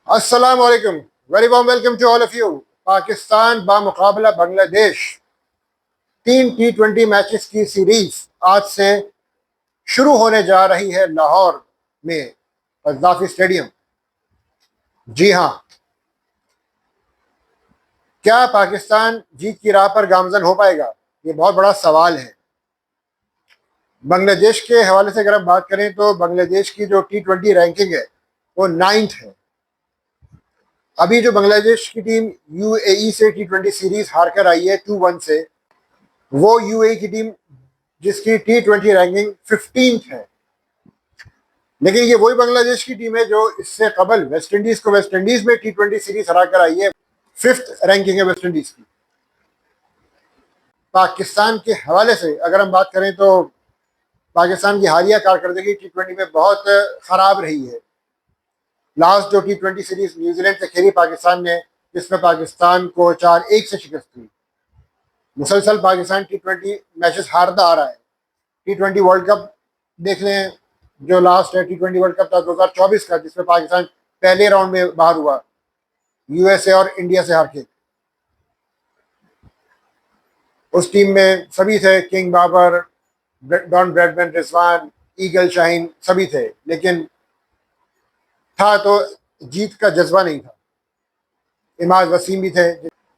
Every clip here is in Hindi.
अस्सलाम वालेकुम। Very warm welcome to all of you. Pakistan बामुकाबला बांग्लादेश 3 T20 मैचेस की सीरीज आज से शुरू होने जा रही है लाहौर में, कज़ाफी स्टेडियम। जी हाँ, क्या पाकिस्तान जीत की राह पर गामजन हो पाएगा? ये बहुत बड़ा सवाल है। बांग्लादेश के हवाले से अगर हम बात करें तो बांग्लादेश की जो T20 रैंकिंग है वो 9th है। अभी जो बांग्लादेश की टीम यूएई से T20 सीरीज हार कर आई है 2-1 से, वो यूएई की टीम जिसकी T20 रैंकिंग 15th है। लेकिन ये वही बांग्लादेश की टीम है जो इससे कबल वेस्ट इंडीज को वेस्ट इंडीज में T20 सीरीज हरा कर आई है। 5th रैंकिंग है वेस्ट इंडीज की। पाकिस्तान के हवाले से अगर हम बात करें तो पाकिस्तान की हालिया कारकर्दगी T20 में बहुत खराब रही है। लास्ट जो T20 सीरीज न्यूजीलैंड से खेली पाकिस्तान ने, जिसमें पाकिस्तान को 4-1 से शिकस्त हुई। मुसलसल पाकिस्तान T20 मैचेस हारता आ रहा है। T20 वर्ल्ड कप देख लें, जो लास्ट है T20 वर्ल्ड कप था 2024 का, जिसमें पाकिस्तान पहले राउंड में बाहर हुआ यूएसए और इंडिया से हार के। उस टीम में सभी थे, king Babar, Don Bradman, Rizwan, eagle Shaheen, सभी थे, लेकिन था तो जीत का जज्बा नहीं था। इमाद वसीम भी थे,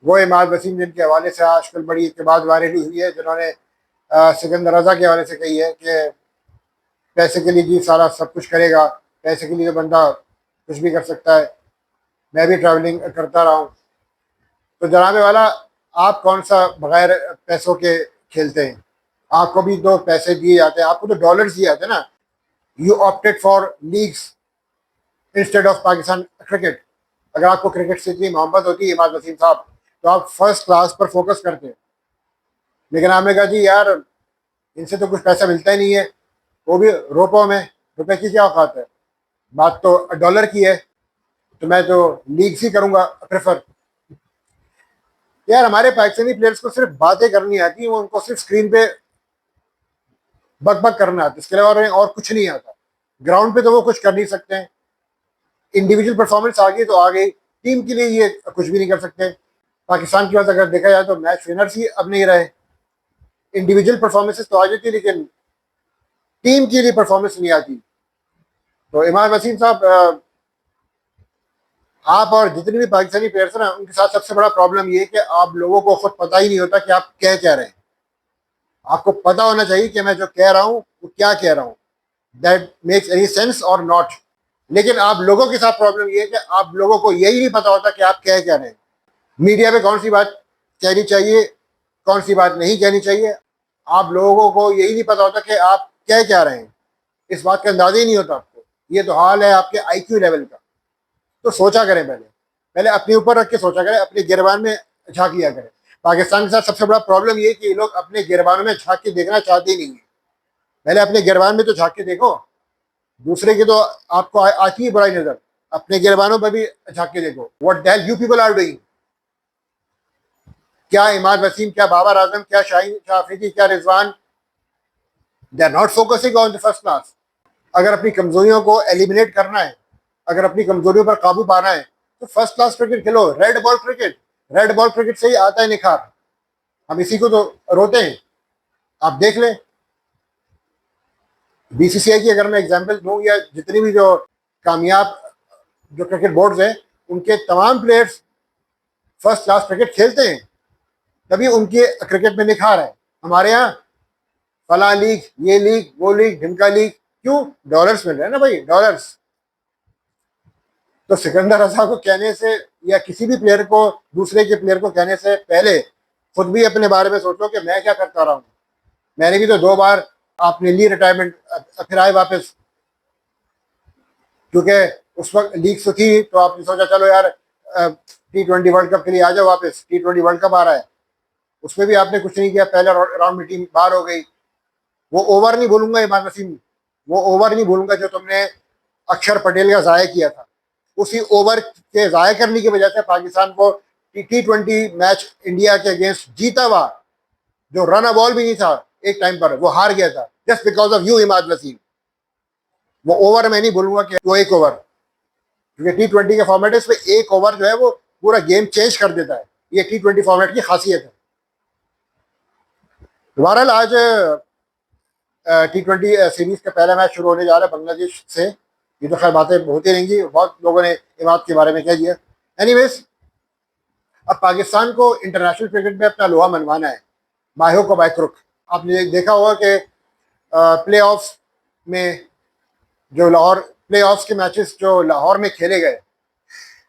वो इमाद वसीम जिनके हवाले से आजकल बड़ी इत्तेबाद वायरल हुई है, जिन्होंने सिकंदर रजा के हवाले से कही है कि पैसे के लिए जी सारा सब कुछ करेगा, पैसे के लिए तो बंदा कुछ भी कर सकता है। मैं भी ट्रैवलिंग करता रहा हूँ। तो जनाबे वाला, आप कौन सा बगैर पैसों के खेलते हैं? आपको भी तो पैसे दिए जाते हैं, आपको तो डॉलर्स दिए जाते हैं ना। You opted for leagues instead of Pakistan cricket. अगर आपको क्रिकेट से इतनी मोहब्बत होती है इमाद वसीम साहब, तो आप फर्स्ट क्लास पर फोकस करते हैं। लेकिन आपने कहा जी यार इनसे तो कुछ पैसा मिलता ही नहीं है, वो भी रुपयों में। रुपए की क्या औकात है? बात तो डॉलर की है, तो मैं तो लीग्स ही करूंगा प्रेफर। यार हमारे पाकिस्तानी प्लेयर्स को सिर्फ बातें करनी आती है, वो उनको सिर्फ स्क्रीन पे बक बक करना आता है, इसके अलावा और कुछ नहीं आता। ग्राउंड पे तो वो कुछ कर नहीं सकते हैं। इंडिविजुअल परफॉर्मेंस आ गई तो आ गई, टीम के लिए ये कुछ भी नहीं कर सकते। पाकिस्तान की बात अगर देखा जाए तो मैच विनर्स ही अब नहीं रहे। इंडिविजुअल परफॉर्मेंसेस तो आ जाती, लेकिन टीम के लिए परफॉर्मेंस नहीं आती। तो इमाद वसीम साहब, आप और जितने भी पाकिस्तानी प्लेयर्स हैं ना, उनके साथ सबसे बड़ा प्रॉब्लम ये है कि आप लोगों को खुद पता ही नहीं होता कि आप क्या रहे हैं। आपको पता होना चाहिए कि मैं जो कह रहा हूँ वो क्या कह रहा हूँ, दैट मेक्स एनी सेंस और नॉट। लेकिन आप लोगों के साथ प्रॉब्लम ये है कि आप लोगों को यही नहीं पता होता कि आप क्या रहे हैं। मीडिया पे कौन सी बात कहनी चाहिए, कौन सी बात नहीं कहनी चाहिए, आप लोगों को यही नहीं पता होता कि आप क्या रहे हैं। इस बात का अंदाजा ही नहीं होता आपको। ये तो हाल है आपके आईक्यू लेवल का। तो सोचा करें, पहले पहले अपने ऊपर रख के सोचा करें, अपने गिरबान में झांक लिया करें। पाकिस्तान के साथ सबसे बड़ा प्रॉब्लम ये कि ये लोग अपने गिरबानों में झांक के देखना चाहते ही नहीं है। पहले अपने गिरबान में तो झांक के देखो, दूसरे की तो आपको आती ही बुराई नजर, अपने गिरबानों पर भी झांक के देखो। What the hell you people are doing. क्या इमाद वसीम, क्या बाबर आजम, क्या शाहीन शाह अफरीदी, क्या Rizwan, they are not focusing on the first class. अगर अपनी कमजोरियों को एलिमिनेट करना है, अगर अपनी कमजोरियों पर काबू पाना है, तो फर्स्ट क्लास क्रिकेट खेलो। Red ball cricket, red ball cricket से ही आता है निखार। हम इसी को तो रोते हैं। आप देख लें, बीसीसीआई की अगर मैं एग्जांपल दूं, या जितनी भी जो कामयाब जो क्रिकेट बोर्ड्स हैं, उनके तमाम प्लेयर्स फर्स्ट क्लास क्रिकेट खेलते हैं, तभी उनके क्रिकेट में निखार है। हमारे यहाँ फला लीग, ये लीग, वो लीग, ढिमका लीग, क्यों? डॉलर्स मिल रहे हैं ना भाई, डॉलर्स। तो सिकंदर रजा को कहने से या किसी भी प्लेयर को, दूसरे के प्लेयर को कहने से पहले खुद भी अपने बारे में सोचो कि मैं क्या करता रहा हूँ। मैंने भी तो 2 बार आपने ली रिटायरमेंट, फिर आए वापस, क्योंकि उस वक्त लीग तो थी, तो आपने सोचा चलो यार T20 वर्ल्ड कप के लिए आ जाओ वापस। T20 वर्ल्ड कप आ रहा है, उसमें भी आपने कुछ नहीं किया, पहले राउंड में टीम बाहर हो गई। वो ओवर नहीं भूलूंगा इमाद वसीम, वो ओवर नहीं भूलूंगा जो तुमने अक्षर पटेल का ज़ाया किया था। उसी ओवर के ज़ाया करने की वजह से पाकिस्तान को T20 मैच इंडिया के अगेंस्ट जीता हुआ, जो रन बॉल भी नहीं था एक टाइम पर, वो हार गया था just because of you Imad Wasim. वो ओवर मैं नहीं भूलूंगा कि वो एक ओवर क्योंकि T20 का फॉर्मेट है, इसमें एक ओवर जो है वो पूरा गेम चेंज कर देता है। ये T20 फॉर्मेट की खासियत है। बहरहाल आज T20 सीरीज का पहला मैच शुरू होने जा रहा है बांग्लादेश से। ये तो खैर बातें होती रहेंगी, बहुत लोगों ने इमाद के बारे में कह दिया। एनीवेज, अब पाकिस्तान को इंटरनेशनल क्रिकेट में अपना लोहा मनवाना है, बाहो को बायक्रुक। आपने देखा होगा कि प्ले ऑफ में जो लाहौर प्ले ऑफ के मैचेस जो लाहौर में खेले गए,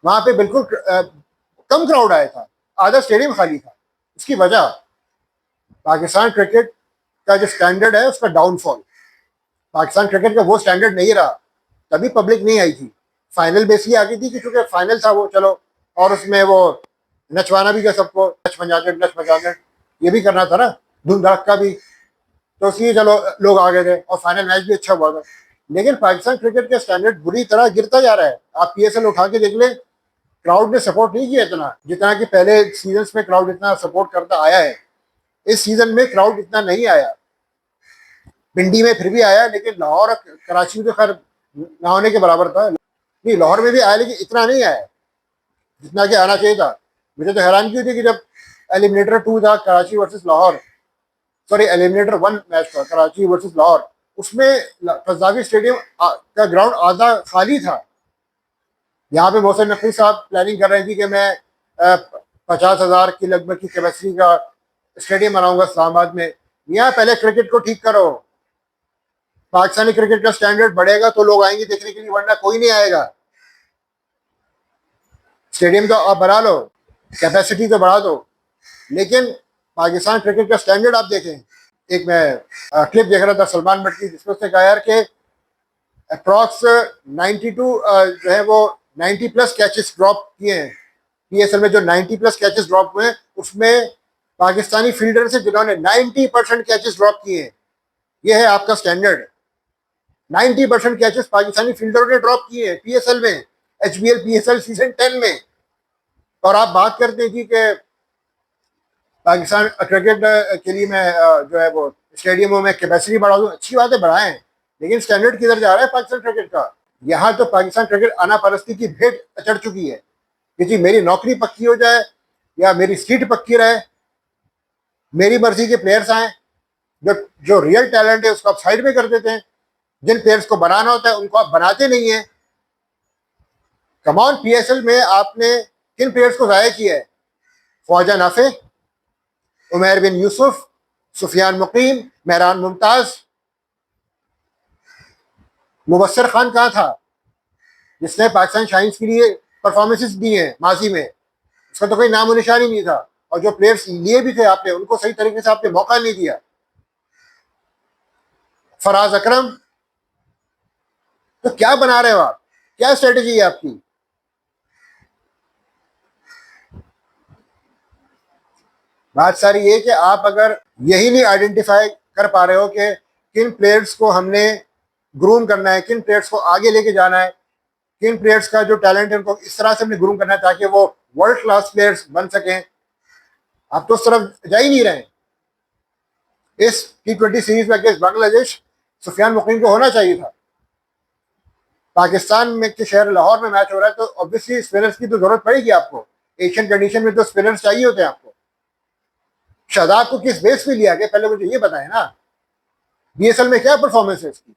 वहां पे बिल्कुल कम क्राउड आया था, आधा स्टेडियम खाली था। इसकी वजह पाकिस्तान क्रिकेट का जो स्टैंडर्ड है उसका डाउनफॉल। पाकिस्तान क्रिकेट का वो स्टैंडर्ड नहीं रहा, तभी पब्लिक नहीं आई थी। फाइनल बेस ही आ गई थी कि चूंकि फाइनल था वो, चलो, और उसमें वो नचवाना भी था सबको, नच मचाकर ये भी करना था ना, धूम धड़का भी, तो इसलिए चलो लोग आ गए थे और फाइनल मैच भी अच्छा हुआ था। लेकिन पाकिस्तान क्रिकेट का स्टैंडर्ड बुरी तरह गिरता जा रहा है। आप PSL उठा के देख लें, क्राउड ने सपोर्ट नहीं किया इतना जितना कि पहले सीजन में क्राउड इतना सपोर्ट करता आया है। इस सीजन में क्राउड इतना नहीं आया। पिंडी में फिर भी आया, लेकिन लाहौर और कराची में तो खैर ना होने के बराबर था। नहीं, लाहौर में भी आया लेकिन इतना नहीं आया जितना कि आना चाहिए था। मुझे तो हैरान की थी कि जब एलिमिनेटर 2 था Karachi versus Lahore, sorry eliminator 1 match था कराची वर्सेस लाहौर, उसमें फजावी स्टेडियम का ग्राउंड आधा खाली था। यहाँ पे मोहसिन नकवी साहब प्लानिंग कर रहे थे कि मैं 50,000 की लगभग की कैपेसिटी का स्टेडियम बनाऊंगा इस्लामाबाद में। यहाँ पहले क्रिकेट को ठीक करो, पाकिस्तानी क्रिकेट का स्टैंडर्ड बढ़ेगा तो लोग आएंगे देखने के लिए, वरना कोई नहीं आएगा। स्टेडियम तो आप बना लो, कैपेसिटी तो बढ़ा दो, लेकिन पाकिस्तान क्रिकेट का स्टैंडर्ड आप देखें। एक मैं क्लिप देख रहा था सलमान भट्ट की, जिसमें उसने कहा यार कि अप्रॉक्स 92 जो है वो 90+ कैचेस ड्रॉप किए हैं। PSL में जो 90+ कैचेस ड्रॉप हुए हैं उसमें पाकिस्तानी फील्डर से जिन्होंने 90% कैचेस ड्रॉप किए हैं। ये है आपका स्टैंडर्ड। 90% कैचेस पाकिस्तानी फील्डरों ने ड्रॉप किए हैं PSL में, HBL PSL सीजन 10 में। और आप बात करते हैं कि पाकिस्तान क्रिकेट के लिए मैं जो है वो स्टेडियमों में कैपेसिटी बढ़ा दूं, अच्छी बात है, बढ़ाएं, लेकिन स्टैंडर्ड किधर जा रहा है पाकिस्तान क्रिकेट का? यहाँ तो पाकिस्तान क्रिकेट आना परस्ती की भेंट चढ़ चुकी है कि जी मेरी नौकरी पक्की हो जाए या मेरी सीट पक्की रहे, मेरी मर्जी के प्लेयर्स आए। जो जो रियल टैलेंट है उसको आप साइड में कर देते हैं, जिन प्लेयर्स को बनाना होता है उनको आप बनाते नहीं है। कमॉन, PSL में आपने किन प्लेयर्स को जाया किया है? ख्वाजा नाफे, उमैर बिन यूसुफ, सुफियान मुकीम, मेहरान मुमताज। मुबस्सर खान कहाँ था जिसने पाकिस्तान शाइन्स के लिए परफॉर्मेंसेस दी हैं माजी में? उसका तो कोई नामो निशान ही नहीं था। और जो प्लेयर्स लिए भी थे आपने, उनको सही तरीके से आपने मौका नहीं दिया। फराज अकरम, तो क्या बना रहे हो आप? क्या स्ट्रेटेजी है आपकी? बात सारी ये कि आप अगर यही नहीं आइडेंटिफाई कर पा रहे हो कि किन प्लेयर्स को हमने ग्रूम करना है, किन प्लेयर्स को आगे लेके जाना है, किन प्लेयर्स का जो टैलेंट है उनको इस तरह से हमने ग्रूम करना है ताकि वो वर्ल्ड क्लास प्लेयर्स बन सकें, आप तो उस तरफ जा ही नहीं रहे। इस T20 सीरीज में अगेंस्ट बांग्लादेश सुफियान मुकीम को होना चाहिए था। पाकिस्तान में के शहर लाहौर में मैच हो रहा है तो ऑब्वियसली स्पिनर्स की तो जरूरत पड़ेगी आपको। एशियन कंडीशन में तो स्पिनर्स चाहिए होते हैं आपको। शादाब को किस बेस पे लिया गया, पहले मुझे ये बताएं ना। BSL में क्या परफॉर्मेंस है इसकी?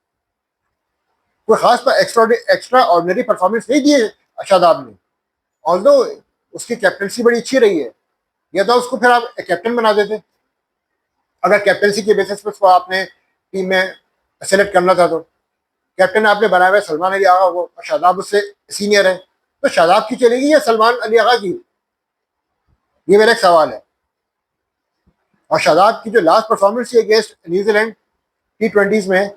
कोई खास एक्स्ट्रा ऑर्डिनरी परफॉर्मेंस नहीं दी है शादाब ने, ऑल्दो उसकी कैप्टनसी बड़ी अच्छी रही है। या तो उसको फिर आप कैप्टन बना देते, अगर कैप्टनसी के बेसिस पर उसको आपने टीम में सेलेक्ट करना था। तो कैप्टन आपने बनाया हुआ सलमान अली आगा को, और शादाब उससे सीनियर है, तो शादाब की चलेगी या सलमान अली आगा की? ये मेरा एक सवाल है। और शादाब की जो लास्ट परफॉर्मेंस थी अगेंस्ट न्यूजीलैंड T20s में,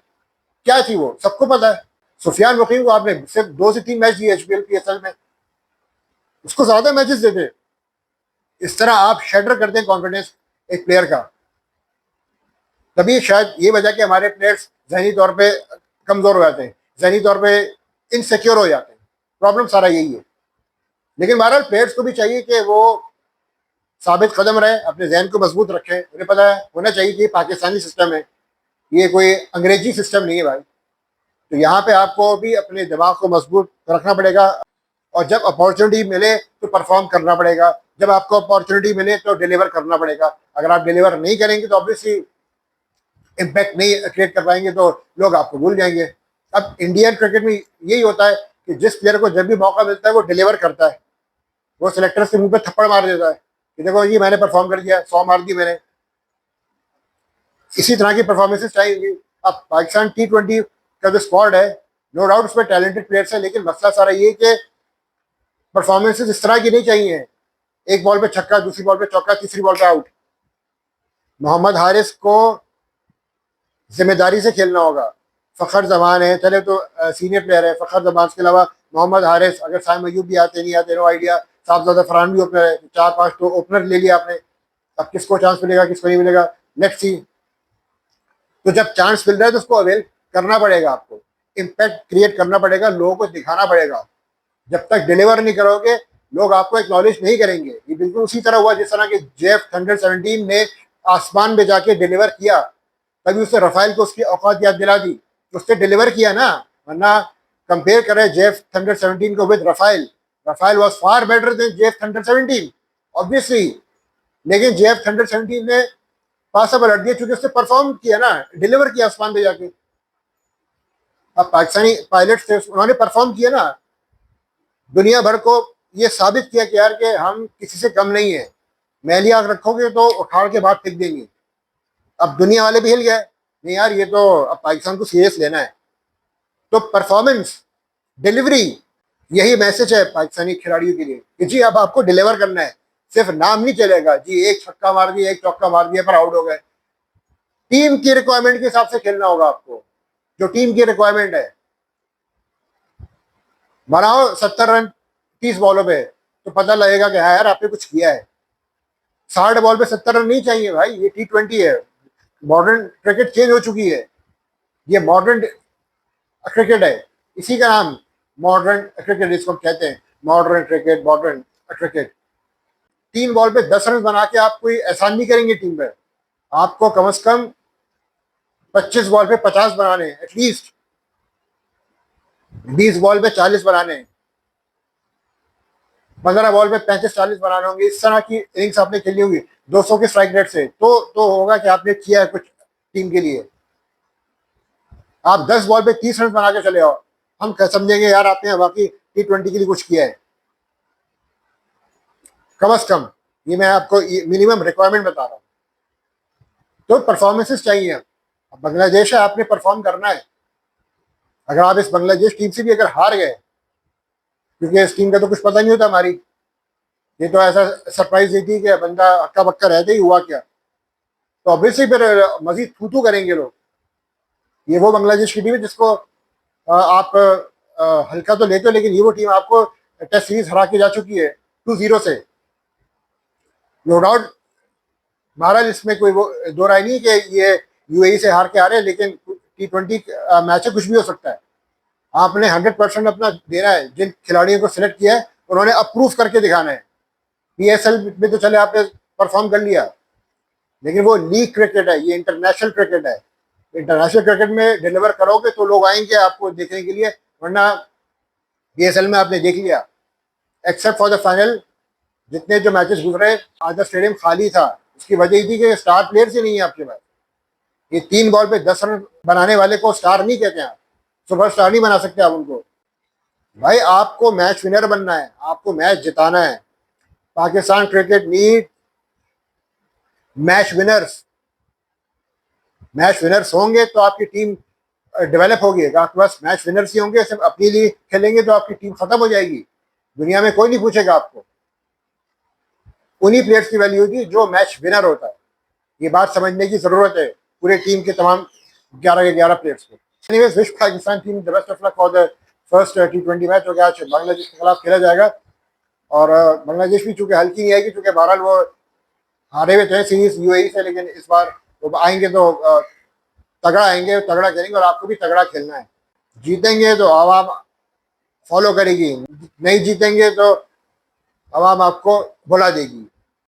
क्या थी वो सबको पता है। सुफियान मुकीम को आपने सिर्फ 2 से 3 मैच दिए HBL PSL में, उसको ज्यादा मैचेस देते। इस तरह आप शेटर करते हैं कॉन्फिडेंस एक प्लेयर का। तभी शायद ये वजह कि हमारे प्लेयर्स जहनी तौर पे कमजोर हो जाते हैं, जहनी तौर पे इनसिक्योर हो जाते हैं। प्रॉब्लम सारा यही है। लेकिन बहरहाल प्लेयर्स को भी चाहिए कि वो साबित कदम रहे, अपने जहन को मजबूत रखें। उन्हें पता है, होना चाहिए कि पाकिस्तानी सिस्टम है, ये कोई अंग्रेजी सिस्टम नहीं है भाई। तो यहाँ पे आपको भी अपने दिमाग को मजबूत रखना पड़ेगा। और जब अपॉर्चुनिटी मिले तो परफॉर्म करना पड़ेगा, जब आपको अपॉर्चुनिटी मिले तो डिलीवर करना पड़ेगा। अगर आप डिलीवर नहीं करेंगे तो ऑब्वियसली इम्पैक्ट नहीं क्रिएट कर पाएंगे, तो लोग आपको भूल जाएंगे। अब इंडियन क्रिकेट में यही होता है कि जिस प्लेयर को जब भी मौका मिलता है वो डिलीवर करता है, वो सिलेक्टर्स के मुंह पे थप्पड़ मार देता है कि देखो जी मैंने परफॉर्म कर दिया, 100 मार दी मैंने। इसी तरह की परफॉर्मेंसेस चाहिए। अब पाकिस्तान T20 का जो स्क्वाड है, नो डाउट उसमें टैलेंटेड प्लेयर्स है, लेकिन मसला सारा ये कि परफॉर्मेंसेस इस तरह की नहीं चाहिए, एक बॉल पे छक्का, दूसरी बॉल पे चौका, तीसरी बॉल पे आउट। मोहम्मद हारिस को जिम्मेदारी से खेलना होगा। फ़खर जमान है, चले तो सीनियर प्लेयर है फ़खर जमान, के अलावा मोहम्मद हारिस, अगर साइम अयूब भी आते नहीं आते नो आइडिया, साहबजादा फरहान भी ओपनर है, 4-5 तो ओपनर ले लिया आपने। अब किसको चांस मिलेगा किसको नहीं मिलेगा, लेट्स सी। तो जब चांस मिल रहा है तो उसको अवेल करना पड़ेगा, आपको इम्पैक्ट क्रिएट करना पड़ेगा, लोगों को दिखाना पड़ेगा। जब तक डिलीवर नहीं करोगे लोग आपको एक्नॉलेज नहीं करेंगे। ये बिल्कुल उसी तरह हुआ जिस तरह के जेफ थंडर 17 ने आसमान में जाके डिलीवर किया, तभी उसने रफाइल को उसकी औकात याद दिला दी, उसने डिलीवर किया ना। वरना कंपेयर करें जेफ थंडर 17 को with Rafale, Rafale was far better than Jeff thunder 17 obviously. लेकिन जेफ थंडर 17 ने पासा पलट दिया क्योंकि उसने परफॉर्म किया ना, डिलीवर किया आसमान पे जाके। अब पाकिस्तानी पायलट थे, उन्होंने परफॉर्म किया ना, दुनिया भर को ये साबित किया कि यार कि हम किसी से कम नहीं है, मैली आग रखोगे तो उखाड़ के बाहर फेंक देंगे। अब दुनिया वाले भी हिल गए, नहीं यार ये तो अब पाकिस्तान को सीरियस लेना है। तो परफॉर्मेंस, डिलीवरी, यही मैसेज है पाकिस्तानी खिलाड़ियों के लिए कि जी अब आपको डिलीवर करना है, सिर्फ नाम नहीं चलेगा जी एक छक्का मार दिया एक चौका मार दिया पर आउट हो गए। टीम की रिक्वायरमेंट के हिसाब से खेलना होगा आपको, जो टीम की रिक्वायरमेंट है। बनाओ 70 रन 30 बॉलों पे तो पता लगेगा कि हाँ यार आपने कुछ किया है। 60 बॉल पे 70 रन नहीं चाहिए भाई, ये T20 है, मॉडर्न क्रिकेट चेंज हो चुकी है, ये मॉडर्न क्रिकेट है, इसी का नाम मॉडर्न क्रिकेट इसको कहते हैं, modern cricket, modern cricket. 3 ball पे 10 रन बना के आप कोई एहसान नहीं करेंगे टीम पे, आपको कम से कम 25 बॉल पे 50 बनाने, एटलीस्ट 20 बॉल पे 40 बनाने, 15 बॉल पे 35-40 बनाने होंगे। इस तरह की इनिंग्स आपने खेली होगी 200 के स्ट्राइक रेट से, तो होगा कि आपने किया है कुछ टीम के लिए। आप 10 बॉल पे 30 रन बना के चले आओ, हम समझेंगे यार आपने बाकी T20 के लिए कुछ किया है। कम से कम ये मैं आपको मिनिमम रिक्वायरमेंट बता रहा हूँ। तो परफॉर्मेंसेस चाहिए। अब बांग्लादेश है, आपने परफॉर्म करना है। अगर आप इस बांग्लादेश टीम से भी अगर हार गए, क्योंकि इस टीम का तो कुछ पता नहीं होता हमारी, ये तो ऐसा सरप्राइज देती है कि बंदा अक्का बक्का रहते ही हुआ क्या, तो ऑब्वियसली फिर मजीद थू करेंगे लोग। ये वो बांग्लादेश की टीम है जिसको आप हल्का तो लेते हो, लेकिन ये वो टीम आपको टेस्ट सीरीज हरा के जा चुकी है 2-0 से। नो डाउट महाराज इसमें कोई वो दो राय नहीं कि ये यूएई से हार के आ रहे हैं, लेकिन T20 मैच है, कुछ भी हो सकता है। आपने 100% अपना देना है। जिन खिलाड़ियों को सिलेक्ट किया है उन्होंने अप्रूव करके दिखाना है। PSL में तो चले आपने परफॉर्म कर लिया, लेकिन वो लीग क्रिकेट है, ये इंटरनेशनल क्रिकेट है। इंटरनेशनल क्रिकेट में डिलीवर करोगे तो लोग आएंगे आपको देखने के लिए, वरना PSL में आपने देख लिया, एक्सेप्ट फॉर द फाइनल जितने जो मैचेस गुजरे आज स्टेडियम खाली था। उसकी वजह ये थी कि स्टार प्लेयर्स ही नहीं है आपके पास। ये 3 बॉल पे 10 रन बनाने वाले को स्टार नहीं कहते हैं, सुपर स्टार नहीं बना सकते आप उनको। भाई आपको मैच विनर बनना है, आपको मैच जिताना है। Pakistan cricket need match winners. Match winners होंगे तो आपकी टीम डेवलप होगी। अगर आपके पास मैच विनर्स ही होंगे, सिर्फ अपने लिए खेलेंगे तो आपकी टीम खत्म हो जाएगी, दुनिया में कोई नहीं पूछेगा आपको। उन्हीं प्लेयर्स की वैल्यू होगी जो मैच विनर होता है। ये बात समझने की जरूरत है पूरे टीम के तमाम 11 के 11 प्लेयर्स को। Anyways wish Pakistan team the best of luck for the first T20 match, जो कि आज बांग्लादेश के खिलाफ खेला जाएगा। और बांग्लादेश भी चूंकि हल्की नहीं आएगी, क्योंकि बहरहाल वो हारे हुए थे सीरीज यूएई से, लेकिन इस बार वो आएंगे तो तगड़ा आएंगे, तगड़ा खेलेंगे, और आपको भी तगड़ा खेलना है। जीतेंगे तो आवाम फॉलो करेगी, नहीं जीतेंगे तो आवाम आपको भुला देगी।